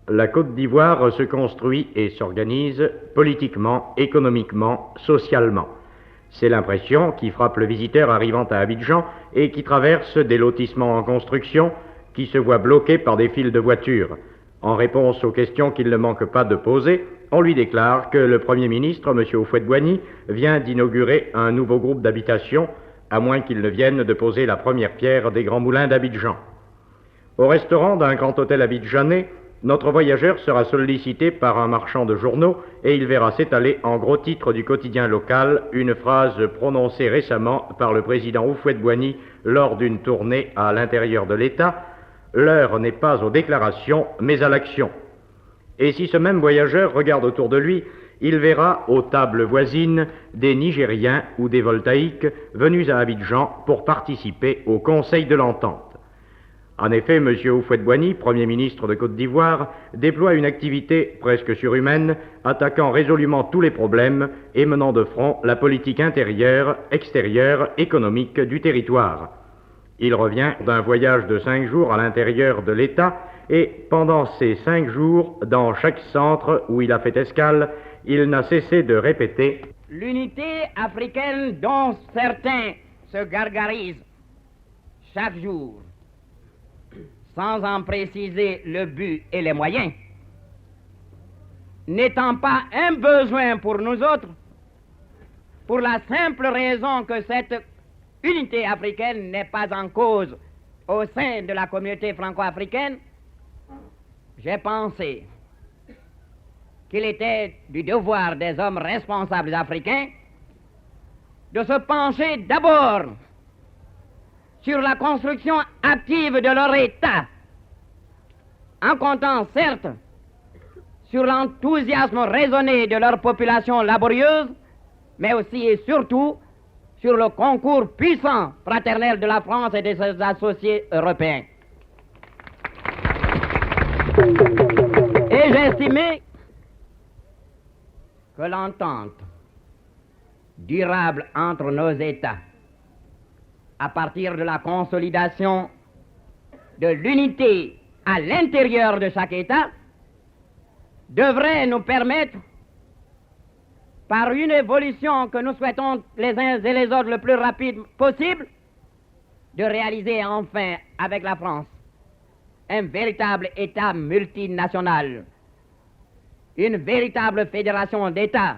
La Côte d'Ivoire se construit et s'organise politiquement, économiquement, socialement. C'est l'impression qui frappe le visiteur arrivant à Abidjan et qui traverse des lotissements en construction qui se voient bloqués par des files de voitures. En réponse aux questions qu'il ne manque pas de poser, on lui déclare que le Premier ministre, M. Houphouët-Boigny, vient d'inaugurer un nouveau groupe d'habitation, à moins qu'il ne vienne de poser la première pierre des Grands Moulins d'Abidjan. Au restaurant d'un grand hôtel abidjanais, notre voyageur sera sollicité par un marchand de journaux et il verra s'étaler en gros titre du quotidien local une phrase prononcée récemment par le président Houphouët-Boigny lors d'une tournée à l'intérieur de l'État. L'heure n'est pas aux déclarations, mais à l'action. Et si ce même voyageur regarde autour de lui, il verra aux tables voisines des Nigériens ou des Voltaïques venus à Abidjan pour participer au Conseil de l'Entente. En effet, M. Houphouët-Boigny, Premier ministre de Côte d'Ivoire, déploie une activité presque surhumaine, attaquant résolument tous les problèmes et menant de front la politique intérieure, extérieure, économique du territoire. Il revient d'un voyage de 5 jours à l'intérieur de l'État et pendant ces 5 jours, dans chaque centre où il a fait escale, il n'a cessé de répéter « L'unité africaine dont certains se gargarisent chaque jour, sans en préciser le but et les moyens, n'étant pas un besoin pour nous autres, pour la simple raison que cette unité africaine n'est pas en cause au sein de la communauté franco-africaine, j'ai pensé qu'il était du devoir des hommes responsables africains de se pencher d'abord sur la construction active de leur État, en comptant certes sur l'enthousiasme raisonné de leur population laborieuse, mais aussi et surtout sur le concours puissant fraternel de la France et de ses associés européens. Et j'estimais que l'entente durable entre nos États, à partir de la consolidation de l'unité à l'intérieur de chaque État, devrait nous permettre, par une évolution que nous souhaitons les uns et les autres le plus rapide possible, de réaliser enfin avec la France un véritable État multinational, une véritable fédération d'États,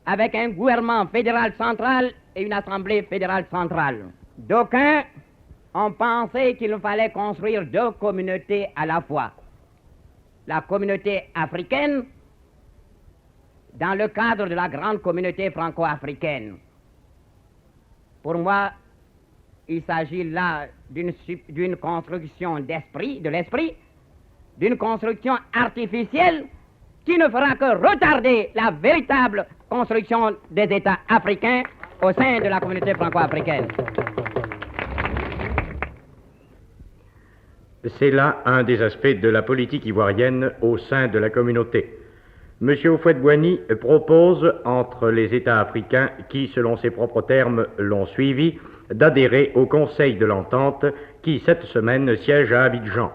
avec un gouvernement fédéral central et une assemblée fédérale centrale. D'aucuns ont pensé qu'il fallait construire 2 communautés à la fois. La communauté africaine dans le cadre de la grande communauté franco-africaine. Pour moi, il s'agit là d'une construction d'esprit, de l'esprit, d'une construction artificielle qui ne fera que retarder la véritable construction des États africains au sein de la communauté franco-africaine. C'est là un des aspects de la politique ivoirienne au sein de la communauté. M. Houphouët-Boigny propose, entre les États africains qui, selon ses propres termes, l'ont suivi, d'adhérer au Conseil de l'Entente qui, cette semaine, siège à Abidjan.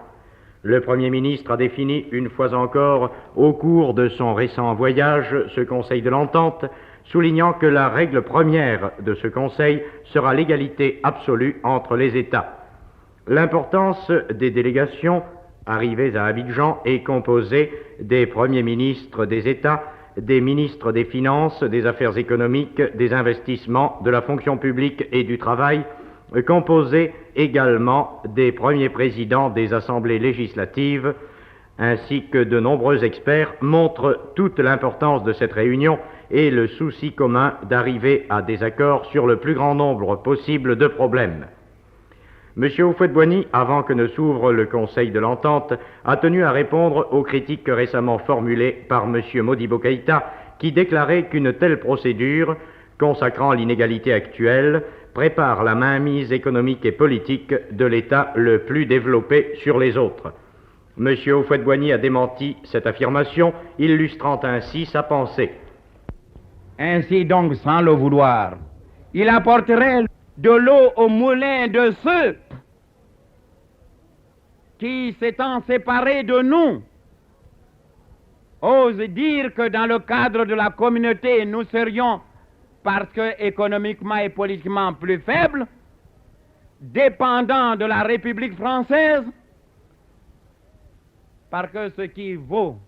Le Premier ministre a défini une fois encore, au cours de son récent voyage, ce Conseil de l'Entente, soulignant que la règle première de ce Conseil sera l'égalité absolue entre les États. L'importance des délégations arrivées à Abidjan est composée des premiers ministres des États, des ministres des Finances, des Affaires économiques, des investissements, de la fonction publique et du travail, composée également des premiers présidents des assemblées législatives, ainsi que de nombreux experts, montrent toute l'importance de cette réunion et le souci commun d'arriver à des accords sur le plus grand nombre possible de problèmes. M. Houphouët-Boigny, avant que ne s'ouvre le Conseil de l'Entente, a tenu à répondre aux critiques récemment formulées par M. Modibo Keïta, qui déclarait qu'une telle procédure, consacrant l'inégalité actuelle, prépare la mainmise économique et politique de l'État le plus développé sur les autres. M. Houphouët-Boigny a démenti cette affirmation, illustrant ainsi sa pensée. Ainsi donc, sans le vouloir, il apporterait de l'eau au moulin de ceux qui, s'étant séparés de nous, ose dire que dans le cadre de la communauté, nous serions, parce que économiquement et politiquement plus faibles, dépendants de la République française, parce que ce qui vaut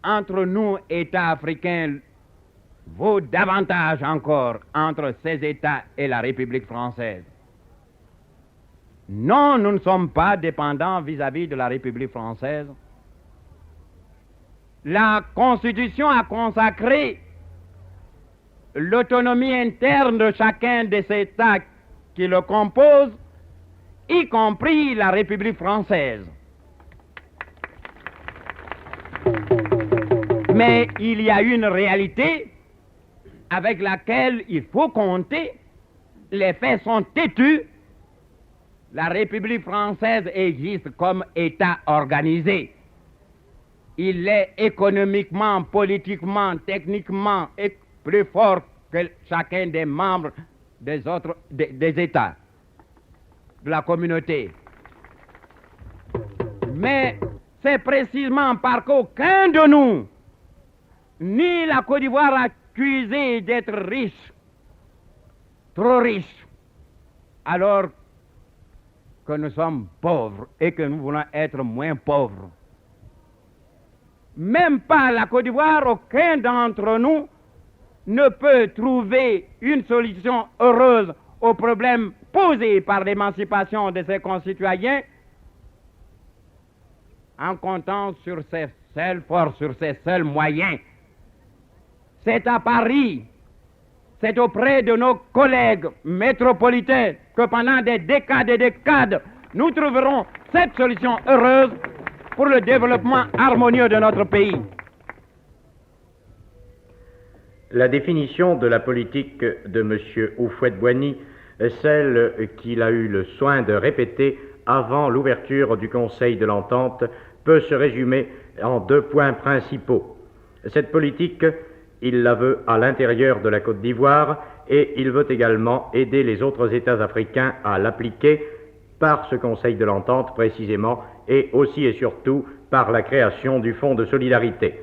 entre nous, États africains, vaut davantage encore entre ces États et la République française. Non, nous ne sommes pas dépendants vis-à-vis de la République française. La Constitution a consacré l'autonomie interne de chacun des États qui le composent, y compris la République française. Mais il y a une réalité avec laquelle il faut compter. Les faits sont têtus. La République française existe comme État organisé. Il est économiquement, politiquement, techniquement plus fort que chacun des membres des autres des États de la communauté. Mais c'est précisément parce qu'aucun de nous, ni la Côte d'Ivoire accusée d'être riche, trop riche, alors que nous sommes pauvres et que nous voulons être moins pauvres. Même pas la Côte d'Ivoire, aucun d'entre nous ne peut trouver une solution heureuse aux problèmes posés par l'émancipation de ses concitoyens en comptant sur ses seules forces, sur ses seuls moyens. C'est à Paris, c'est auprès de nos collègues métropolitains que pendant des décades et décades, nous trouverons cette solution heureuse pour le développement harmonieux de notre pays. La définition de la politique de M. Houphouët-Boigny, celle qu'il a eu le soin de répéter avant l'ouverture du Conseil de l'Entente, peut se résumer en 2 points principaux. Cette politique, il la veut à l'intérieur de la Côte d'Ivoire et il veut également aider les autres États africains à l'appliquer par ce Conseil de l'Entente précisément et aussi et surtout par la création du Fonds de solidarité.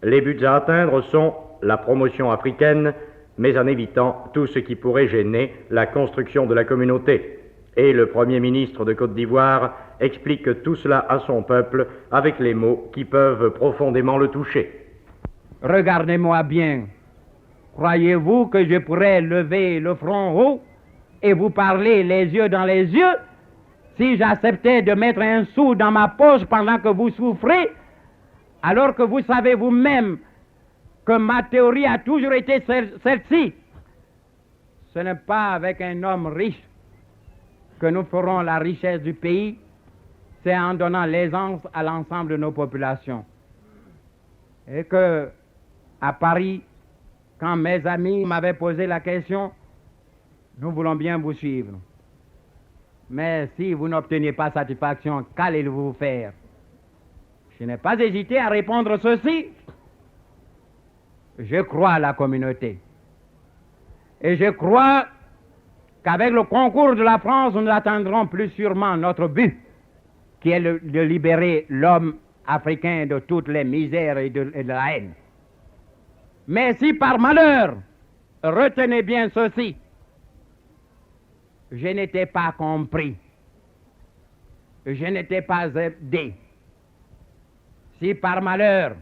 Les buts à atteindre sont la promotion africaine, mais en évitant tout ce qui pourrait gêner la construction de la communauté. Et le Premier ministre de Côte d'Ivoire explique tout cela à son peuple avec les mots qui peuvent profondément le toucher. Regardez-moi bien. Croyez-vous que je pourrais lever le front haut et vous parler les yeux dans les yeux si j'acceptais de mettre un sou dans ma poche pendant que vous souffrez, alors que vous savez vous-même que ma théorie a toujours été celle-ci? Ce n'est pas avec un homme riche que nous ferons la richesse du pays, c'est en donnant l'aisance à l'ensemble de nos populations. Et que, à Paris, quand mes amis m'avaient posé la question, nous voulons bien vous suivre. Mais si vous n'obteniez pas satisfaction, qu'allez-vous faire? Je n'ai pas hésité à répondre ceci. Je crois à la communauté. Et je crois qu'avec le concours de la France, nous atteindrons plus sûrement notre but, qui est de libérer l'homme africain de toutes les misères et de la haine. Mais si par malheur, retenez bien ceci, je n'étais pas compris, je n'étais pas aidé. Si par malheur,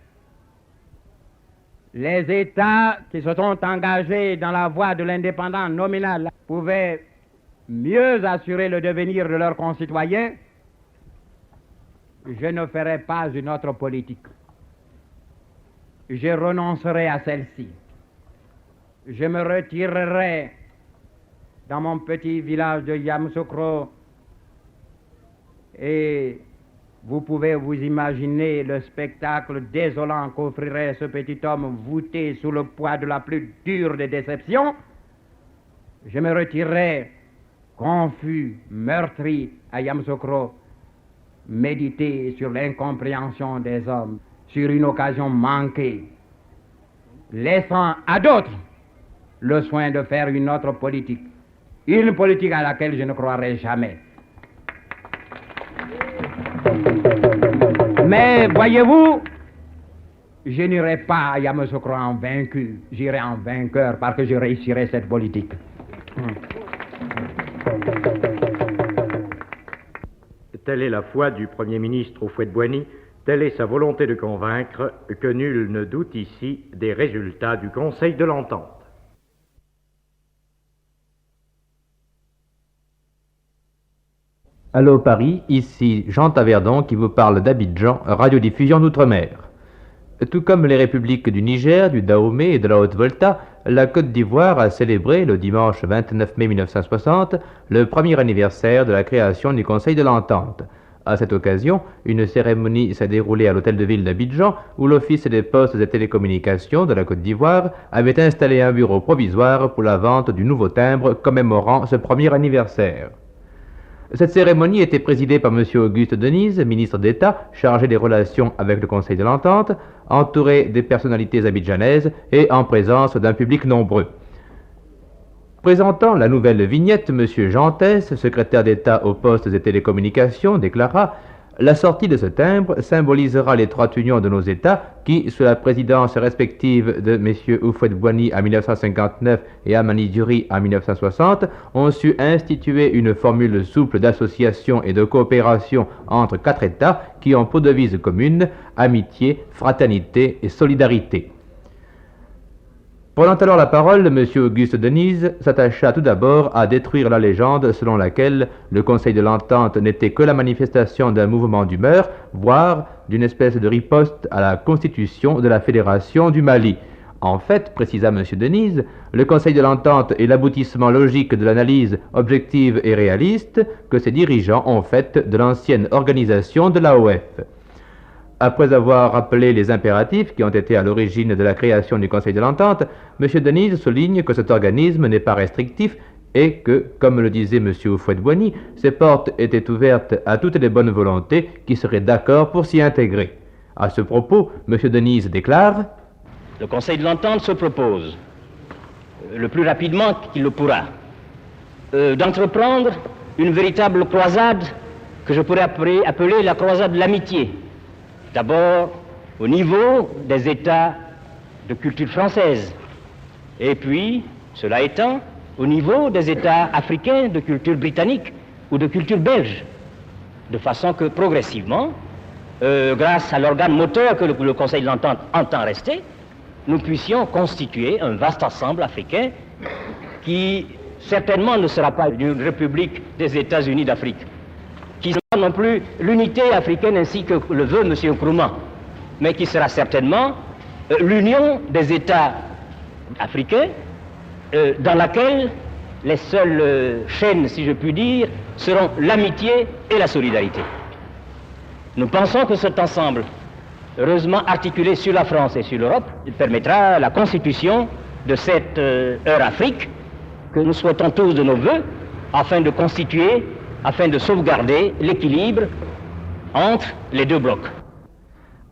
les États qui se sont engagés dans la voie de l'indépendance nominale pouvaient mieux assurer le devenir de leurs concitoyens, je ne ferai pas une autre politique. Je renoncerai à celle-ci. Je me retirerai dans mon petit village de Yamoussoukro et vous pouvez vous imaginer le spectacle désolant qu'offrirait ce petit homme voûté sous le poids de la plus dure des déceptions. Je me retirerai confus, meurtri à Yamoussoukro, méditer sur l'incompréhension des hommes, sur une occasion manquée, laissant à d'autres le soin de faire une autre politique, une politique à laquelle je ne croirai jamais. Mais voyez-vous, je n'irai pas à Yamoussoukro en vaincu, j'irai en vainqueur parce que je réussirai cette politique. Telle est la foi du Premier ministre Houphouët-Boigny, telle est sa volonté de convaincre que nul ne doute ici des résultats du Conseil de l'Entente. Allô Paris, ici Jean Taverdon qui vous parle d'Abidjan, radiodiffusion d'outre-mer. Tout comme les républiques du Niger, du Dahomey et de la Haute-Volta, la Côte d'Ivoire a célébré le dimanche 29 mai 1960 le premier anniversaire de la création du Conseil de l'Entente. À cette occasion, une cérémonie s'est déroulée à l'hôtel de ville d'Abidjan où l'Office des postes et télécommunications de la Côte d'Ivoire avait installé un bureau provisoire pour la vente du nouveau timbre commémorant ce premier anniversaire. Cette cérémonie était présidée par M. Auguste Denise, ministre d'État chargé des relations avec le Conseil de l'Entente, entouré des personnalités abidjanaises et en présence d'un public nombreux. Présentant la nouvelle vignette, M. Jean Tess, secrétaire d'État aux postes et télécommunications, déclara « La sortie de ce timbre symbolisera l'étroite union de nos États qui, sous la présidence respective de M. Houphouët-Boigny en 1959 et Amani Duri en 1960, ont su instituer une formule souple d'association et de coopération entre quatre États qui ont pour devise commune amitié, fraternité et solidarité. » Prenant alors la parole, M. Auguste Denise s'attacha tout d'abord à détruire la légende selon laquelle le Conseil de l'Entente n'était que la manifestation d'un mouvement d'humeur, voire d'une espèce de riposte à la constitution de la Fédération du Mali. En fait, précisa M. Denise, le Conseil de l'Entente est l'aboutissement logique de l'analyse objective et réaliste que ses dirigeants ont faite de l'ancienne organisation de l'AOF. Après avoir rappelé les impératifs qui ont été à l'origine de la création du Conseil de l'Entente, M. Denise souligne que cet organisme n'est pas restrictif et que, comme le disait M. Houphouët-Boigny, ses portes étaient ouvertes à toutes les bonnes volontés qui seraient d'accord pour s'y intégrer. À ce propos, M. Denise déclare « Le Conseil de l'Entente se propose, le plus rapidement qu'il le pourra, d'entreprendre une véritable croisade que je pourrais appeler la croisade de l'amitié. D'abord, au niveau des États de culture française, et puis, cela étant, au niveau des États africains de culture britannique ou de culture belge, de façon que progressivement, grâce à l'organe moteur que le Conseil de l'Entente entend rester, nous puissions constituer un vaste ensemble africain qui certainement ne sera pas une république des États-Unis d'Afrique, qui ne sera non plus l'unité africaine ainsi que le veut M. Nkrumah, mais qui sera certainement l'union des États africains dans laquelle les seules chaînes, si je puis dire, seront l'amitié et la solidarité. Nous pensons que cet ensemble, heureusement articulé sur la France et sur l'Europe, permettra la constitution de cette Eurafrique que nous souhaitons tous de nos voeux afin de sauvegarder l'équilibre entre les deux blocs.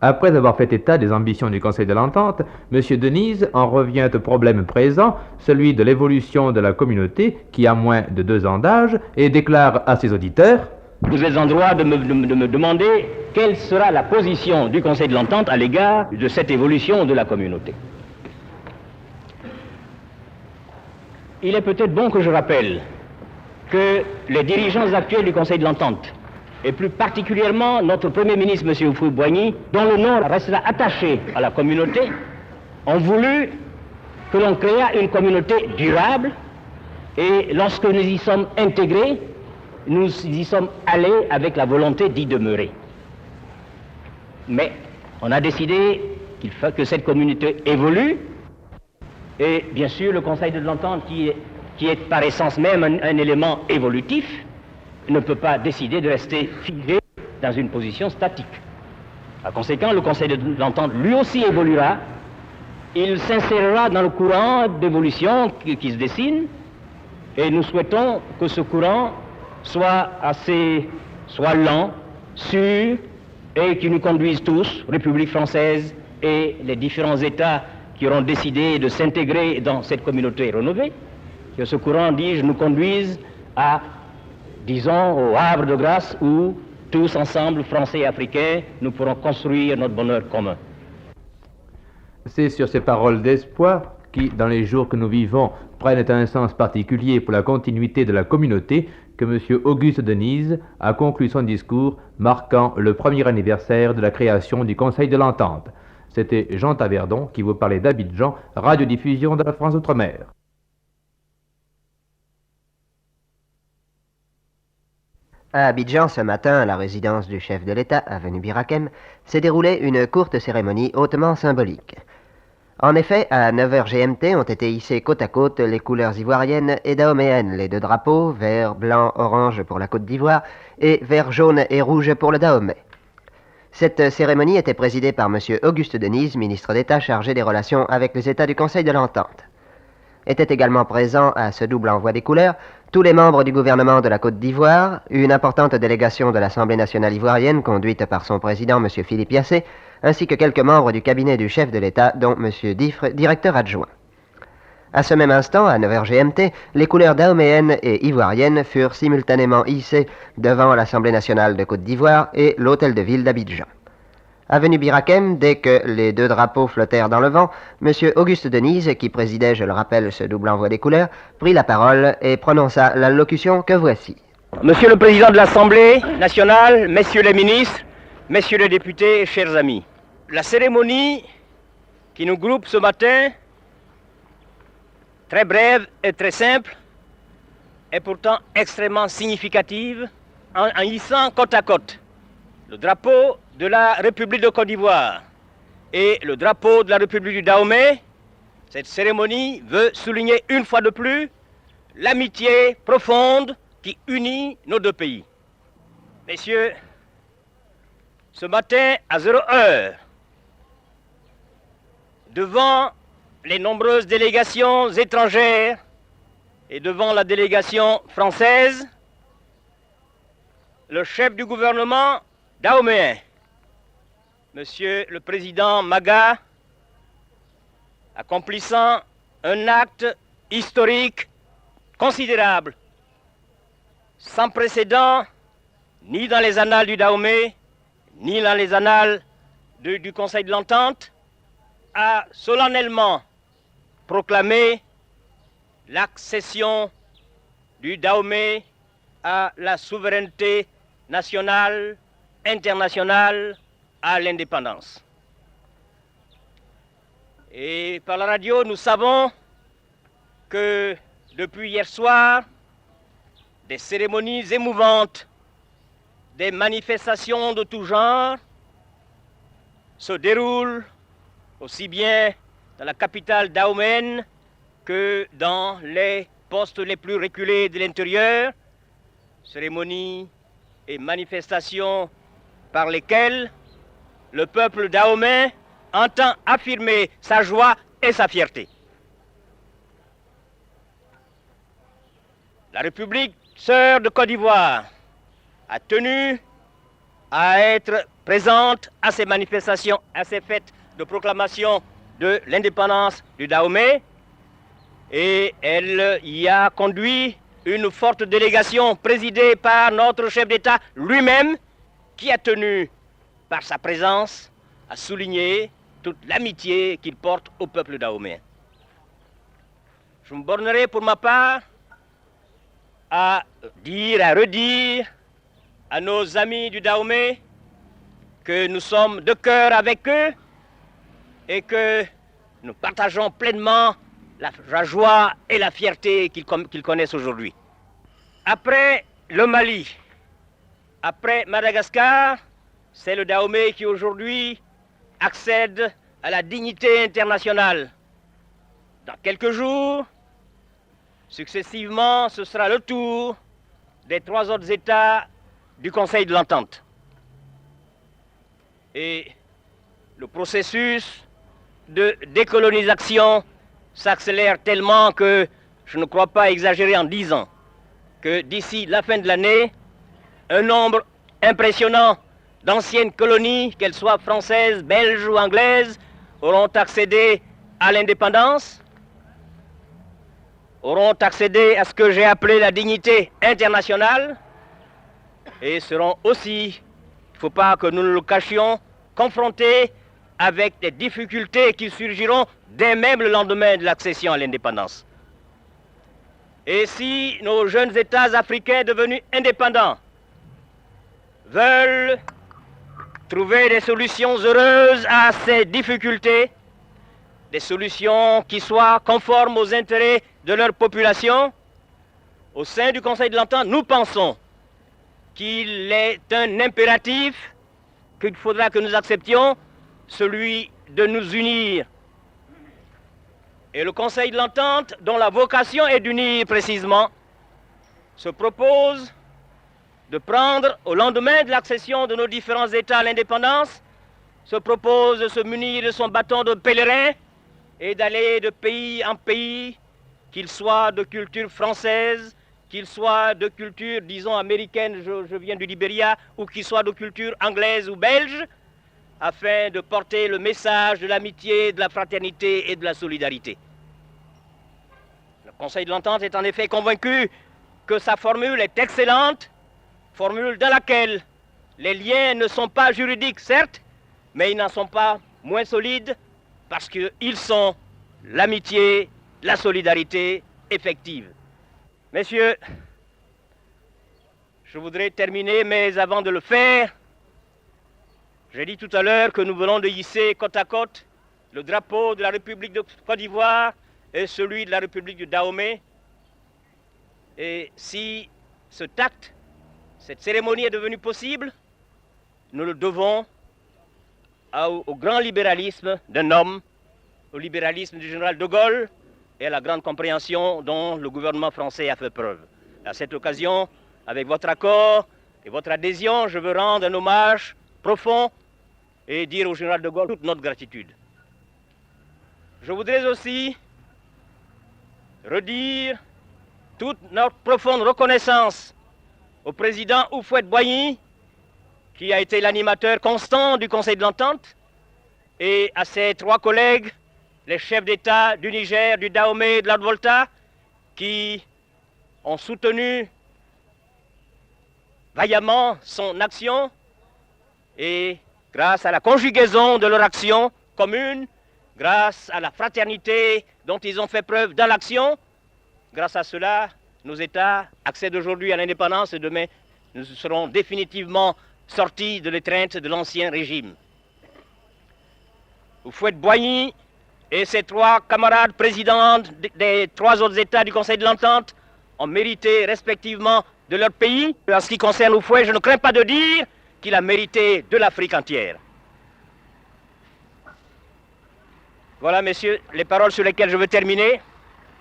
Après avoir fait état des ambitions du Conseil de l'Entente, M. Denise en revient au problème présent, celui de l'évolution de la communauté qui a moins de 2 ans d'âge, et déclare à ses auditeurs « Vous êtes en droit de me demander quelle sera la position du Conseil de l'Entente à l'égard de cette évolution de la communauté. Il est peut-être bon que je rappelle que les dirigeants actuels du Conseil de l'Entente, et plus particulièrement notre Premier ministre, M. Houphouët-Boigny, dont le nom restera attaché à la communauté, ont voulu que l'on créât une communauté durable, et lorsque nous y sommes intégrés, nous y sommes allés avec la volonté d'y demeurer. Mais on a décidé qu'il faut que cette communauté évolue, et bien sûr le Conseil de l'Entente, qui est par essence même un élément évolutif, ne peut pas décider de rester figé dans une position statique. Par conséquent, le Conseil de l'Entente lui aussi évoluera, il s'insérera dans le courant d'évolution qui se dessine, et nous souhaitons que ce courant soit lent, sûr, et qui nous conduise tous, République française et les différents États qui auront décidé de s'intégrer dans cette communauté rénovée, que ce courant, dis-je, nous conduise à, disons, au havre de grâce où tous ensemble, Français et Africains, nous pourrons construire notre bonheur commun. C'est sur ces paroles d'espoir qui, dans les jours que nous vivons, prennent un sens particulier pour la continuité de la communauté, que M. Auguste Denisle a conclu son discours marquant le premier anniversaire de la création du Conseil de l'Entente. C'était Jean Taverdon qui vous parlait d'Abidjan, radiodiffusion de la France Outre-mer. À Abidjan, ce matin, à la résidence du chef de l'État, avenue Birakem, s'est déroulée une courte cérémonie hautement symbolique. En effet, à 9h GMT ont été hissées côte à côte les couleurs ivoiriennes et dahoméennes, les deux drapeaux, vert, blanc, orange pour la Côte d'Ivoire et vert, jaune et rouge pour le Dahomey. Cette cérémonie était présidée par M. Auguste Denisle, ministre d'État chargé des relations avec les États du Conseil de l'Entente. Étaient également présents à ce double envoi des couleurs tous les membres du gouvernement de la Côte d'Ivoire, une importante délégation de l'Assemblée nationale ivoirienne conduite par son président M. Philippe Yassé, ainsi que quelques membres du cabinet du chef de l'État, dont M. Diffre, directeur adjoint. À ce même instant, à 9h GMT, les couleurs dahoméennes et ivoiriennes furent simultanément hissées devant l'Assemblée nationale de Côte d'Ivoire et l'hôtel de ville d'Abidjan. Avenue Birakem, dès que les deux drapeaux flottèrent dans le vent, M. Auguste Denisle, qui présidait, je le rappelle, ce double envoi des couleurs, prit la parole et prononça l'allocution que voici. Monsieur le Président de l'Assemblée nationale, Messieurs les ministres, Messieurs les députés, chers amis, la cérémonie qui nous groupe ce matin, très brève et très simple, est pourtant extrêmement significative en hissant côte à côte le drapeau de la République de Côte d'Ivoire et le drapeau de la République du Dahomey. Cette cérémonie veut souligner une fois de plus l'amitié profonde qui unit nos deux pays. Messieurs, ce matin à 0h, devant les nombreuses délégations étrangères et devant la délégation française, le chef du gouvernement dahoméen, Monsieur le Président Maga, accomplissant un acte historique considérable, sans précédent, ni dans les annales du Dahomey, ni dans les annales du Conseil de l'Entente, a solennellement proclamé l'accession du Dahomey à la souveraineté nationale, internationale, à l'indépendance. Et par la radio, nous savons que depuis hier soir, des cérémonies émouvantes, des manifestations de tout genre se déroulent aussi bien dans la capitale dahoméenne que dans les postes les plus reculés de l'intérieur, cérémonies et manifestations par lesquelles le peuple dahomey entend affirmer sa joie et sa fierté. La République sœur de Côte d'Ivoire a tenu à être présente à ces manifestations, à ces fêtes de proclamation de l'indépendance du Dahomey, et elle y a conduit une forte délégation présidée par notre chef d'État lui-même, qui a tenu, par sa présence, à souligner toute l'amitié qu'il porte au peuple dahoméen. Je me bornerai pour ma part à dire, à redire à nos amis du Dahomey que nous sommes de cœur avec eux et que nous partageons pleinement la joie et la fierté qu'ils connaissent aujourd'hui. Après le Mali, après Madagascar, c'est le Dahomey qui aujourd'hui accède à la dignité internationale. Dans quelques jours, successivement, ce sera le tour des 3 autres États du Conseil de l'Entente. Et le processus de décolonisation s'accélère tellement que je ne crois pas exagérer en disant que d'ici la fin de l'année, un nombre impressionnant d'anciennes colonies, qu'elles soient françaises, belges ou anglaises, auront accédé à l'indépendance, auront accédé à ce que j'ai appelé la dignité internationale, et seront aussi, il ne faut pas que nous nous le cachions, confrontés avec des difficultés qui surgiront dès même le lendemain de l'accession à l'indépendance. Et si nos jeunes États africains devenus indépendants veulent trouver des solutions heureuses à ces difficultés, des solutions qui soient conformes aux intérêts de leur population, au sein du Conseil de l'Entente, nous pensons qu'il est un impératif qu'il faudra que nous acceptions, celui de nous unir. Et le Conseil de l'Entente, dont la vocation est d'unir précisément, se propose de prendre, au lendemain de l'accession de nos différents États à l'indépendance, se propose de se munir de son bâton de pèlerin et d'aller de pays en pays, qu'il soit de culture française, qu'il soit de culture, disons, américaine, je viens du Libéria, ou qu'il soit de culture anglaise ou belge, afin de porter le message de l'amitié, de la fraternité et de la solidarité. Le Conseil de l'Entente est en effet convaincu que sa formule est excellente, formule dans laquelle les liens ne sont pas juridiques, certes, mais ils n'en sont pas moins solides parce qu'ils sont l'amitié, la solidarité effective. Messieurs, je voudrais terminer, mais avant de le faire, j'ai dit tout à l'heure que nous venons de hisser côte à côte le drapeau de la République de Côte d'Ivoire et celui de la République du Dahomey. Et si ce tact, cette cérémonie est devenue possible, nous le devons au grand libéralisme d'un homme, au libéralisme du général de Gaulle et à la grande compréhension dont le gouvernement français a fait preuve. À cette occasion, avec votre accord et votre adhésion, je veux rendre un hommage profond et dire au général de Gaulle toute notre gratitude. Je voudrais aussi redire toute notre profonde reconnaissance au président Houphouët-Boigny, qui a été l'animateur constant du Conseil de l'Entente, et à ses trois collègues, les chefs d'État du Niger, du Dahomey et de la Haute-Volta, qui ont soutenu vaillamment son action, et grâce à la conjugaison de leur action commune, grâce à la fraternité dont ils ont fait preuve dans l'action, grâce à cela, nos États accèdent aujourd'hui à l'indépendance et demain, nous serons définitivement sortis de l'étreinte de l'ancien régime. Houphouët-Boigny et ses trois camarades présidents des trois autres États du Conseil de l'Entente ont mérité respectivement de leur pays. En ce qui concerne Houphouët, je ne crains pas de dire qu'il a mérité de l'Afrique entière. Voilà, messieurs, les paroles sur lesquelles je veux terminer,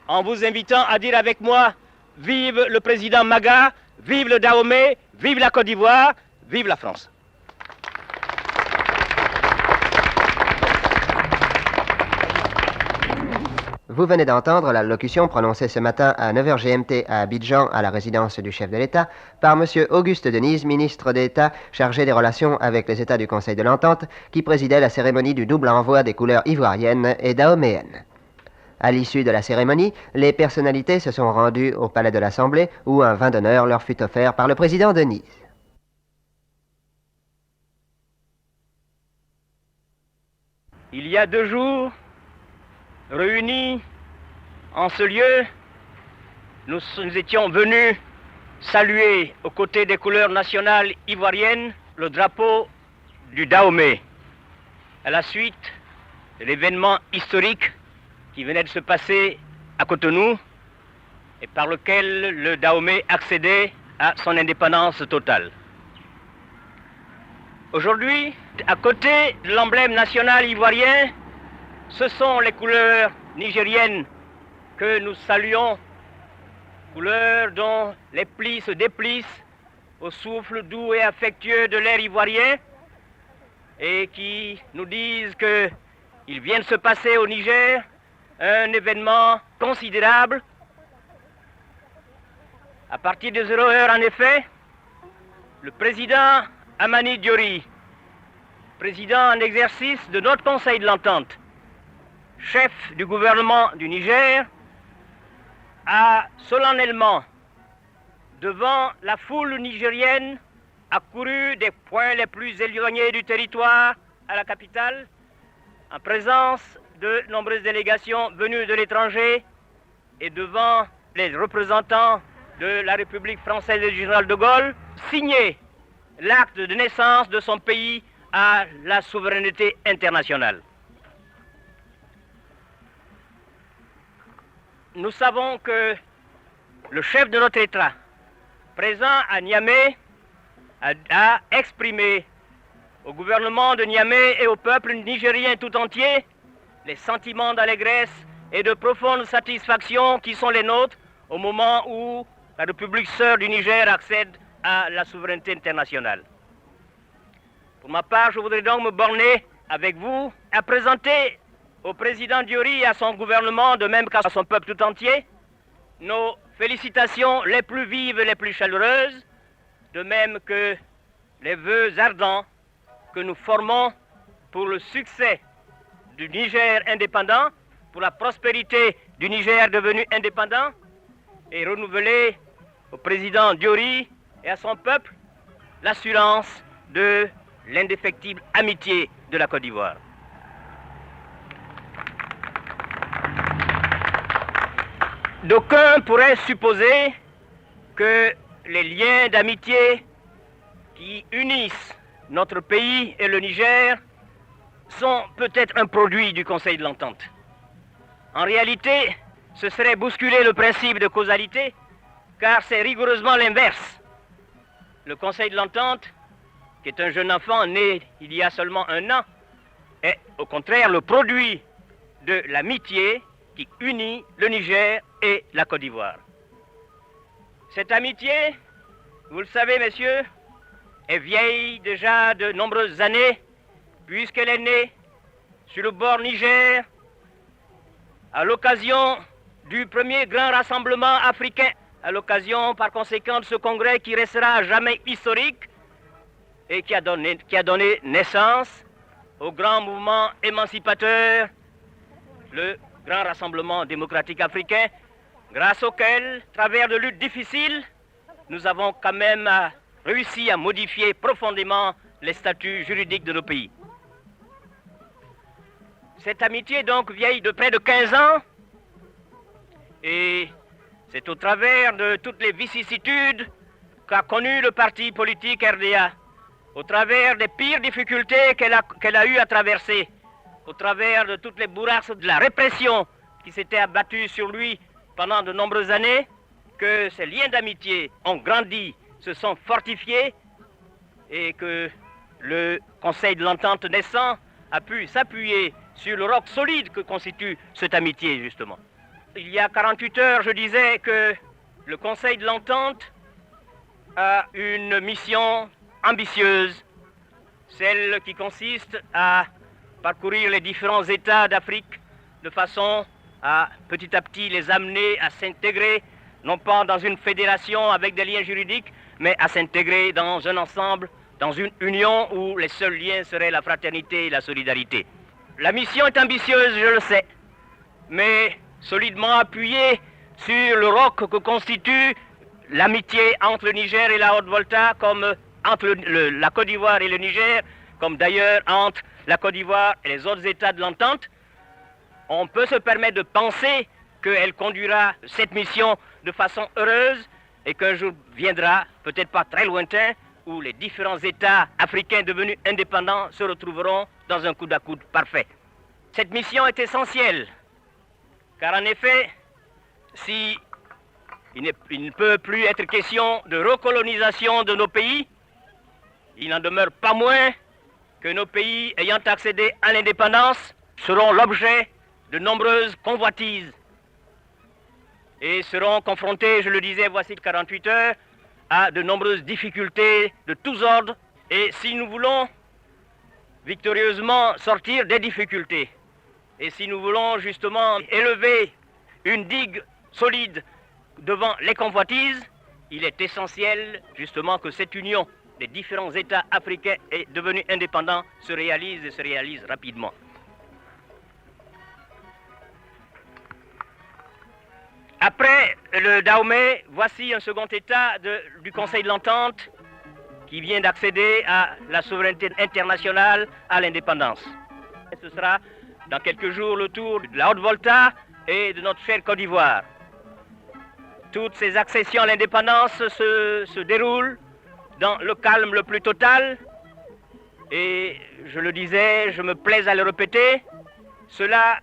en vous invitant à dire avec moi « Vive le président Maga, vive le Dahomey, vive la Côte d'Ivoire, vive la France ». Vous venez d'entendre l'allocution prononcée ce matin à 9h GMT à Abidjan, à la résidence du chef de l'État, par M. Auguste Denise, ministre d'État chargé des relations avec les États du Conseil de l'Entente, qui présidait la cérémonie du double envoi des couleurs ivoiriennes et dahoméennes. À l'issue de la cérémonie, les personnalités se sont rendues au palais de l'Assemblée, où un vin d'honneur leur fut offert par le président Denise. Il y a 2 jours, réunis en ce lieu, nous étions venus saluer aux côtés des couleurs nationales ivoiriennes le drapeau du Dahomey. À la suite de l'événement historique qui venait de se passer à Cotonou et par lequel le Dahomey accédait à son indépendance totale. Aujourd'hui, à côté de l'emblème national ivoirien, ce sont les couleurs nigériennes que nous saluons, couleurs dont les plis se déplissent au souffle doux et affectueux de l'air ivoirien et qui nous disent qu'il vient de se passer au Niger un événement considérable. À partir de 0 heure, en effet, le président Hamani Diori, président en exercice de notre Conseil de l'Entente, chef du gouvernement du Niger, a solennellement, devant la foule nigérienne, accourue des points les plus éloignés du territoire à la capitale, en présence de nombreuses délégations venues de l'étranger et devant les représentants de la République française et du général de Gaulle, signer l'acte de naissance de son pays à la souveraineté internationale. Nous savons que le chef de notre État, présent à Niamey, a exprimé au gouvernement de Niamey et au peuple nigérien tout entier les sentiments d'allégresse et de profonde satisfaction qui sont les nôtres au moment où la République sœur du Niger accède à la souveraineté internationale. Pour ma part, je voudrais donc me borner avec vous à présenter au président Diori et à son gouvernement, de même qu'à son peuple tout entier, nos félicitations les plus vives et les plus chaleureuses, de même que les vœux ardents que nous formons pour le succès du Niger indépendant, pour la prospérité du Niger devenu indépendant, et renouveler au président Diori et à son peuple l'assurance de l'indéfectible amitié de la Côte d'Ivoire. D'aucuns pourraient supposer que les liens d'amitié qui unissent notre pays et le Niger sont peut-être un produit du Conseil de l'Entente. En réalité, ce serait bousculer le principe de causalité, car c'est rigoureusement l'inverse. Le Conseil de l'Entente, qui est un jeune enfant né il y a seulement 1 an, est au contraire le produit de l'amitié qui unit le Niger et la Côte d'Ivoire. Cette amitié, vous le savez, messieurs, est vieille déjà de nombreuses années, puisqu'elle est née sur le bord Niger, à l'occasion du premier grand rassemblement africain, à l'occasion par conséquent de ce congrès qui restera à jamais historique et qui a donné naissance au grand mouvement émancipateur, le grand rassemblement démocratique africain, grâce auquel, à travers de luttes difficiles, nous avons quand même réussi à modifier profondément les statuts juridiques de nos pays. Cette amitié donc vieille de près de 15 ans, et c'est au travers de toutes les vicissitudes qu'a connu le parti politique RDA, au travers des pires difficultés qu'elle a eu à traverser, au travers de toutes les bourrasques de la répression qui s'étaient abattues sur lui pendant de nombreuses années, que ces liens d'amitié ont grandi, se sont fortifiés, et que le Conseil de l'Entente naissant a pu s'appuyer sur le roc solide que constitue cette amitié, justement. Il y a 48 heures, je disais que le Conseil de l'Entente a une mission ambitieuse, celle qui consiste à parcourir les différents États d'Afrique de façon à petit à petit les amener à s'intégrer, non pas dans une fédération avec des liens juridiques, mais à s'intégrer dans un ensemble, dans une union où les seuls liens seraient la fraternité et la solidarité. La mission est ambitieuse, je le sais, mais solidement appuyée sur le roc que constitue l'amitié entre le Niger et la Haute-Volta, comme entre la Côte d'Ivoire et le Niger, comme d'ailleurs entre la Côte d'Ivoire et les autres États de l'Entente. On peut se permettre de penser qu'elle conduira cette mission de façon heureuse et qu'un jour viendra, peut-être pas très lointain, où les différents États africains devenus indépendants se retrouveront dans un coude à coude parfait. Cette mission est essentielle, car en effet, si il ne peut plus être question de recolonisation de nos pays, il n'en demeure pas moins que nos pays ayant accédé à l'indépendance seront l'objet de nombreuses convoitises et seront confrontés, je le disais, voici 48 heures, à de nombreuses difficultés de tous ordres. Et si nous voulons victorieusement sortir des difficultés, et si nous voulons justement élever une digue solide devant les convoitises, il est essentiel justement que cette union des différents États africains et devenus indépendants se réalise et se réalise rapidement. Après le Dahomey, voici un second État du Conseil de l'Entente qui vient d'accéder à la souveraineté internationale, à l'indépendance. Ce sera dans quelques jours le tour de la Haute-Volta et de notre chère Côte d'Ivoire. Toutes ces accessions à l'indépendance se déroulent dans le calme le plus total. Et je le disais, je me plais à le répéter, cela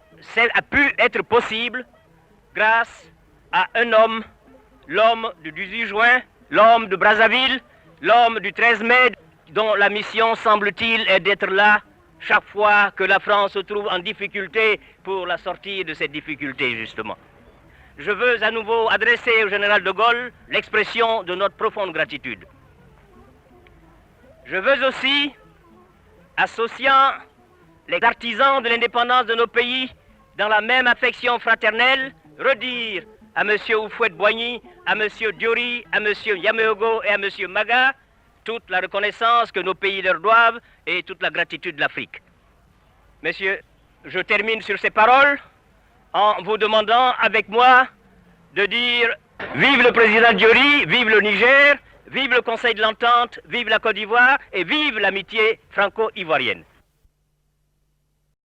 a pu être possible grâce à un homme, l'homme du 18 juin, l'homme de Brazzaville, l'homme du 13 mai, dont la mission, semble-t-il, est d'être là chaque fois que la France se trouve en difficulté pour la sortie de cette difficulté, justement. Je veux à nouveau adresser au général de Gaulle l'expression de notre profonde gratitude. Je veux aussi, associant les artisans de l'indépendance de nos pays dans la même affection fraternelle, redire à M. Houphouët-Boigny, à M. Diori, à M. Yameogo et à M. Maga toute la reconnaissance que nos pays leur doivent et toute la gratitude de l'Afrique. Messieurs, je termine sur ces paroles en vous demandant avec moi de dire vive le président Diori, vive le Niger, vive le Conseil de l'Entente, vive la Côte d'Ivoire et vive l'amitié franco-ivoirienne.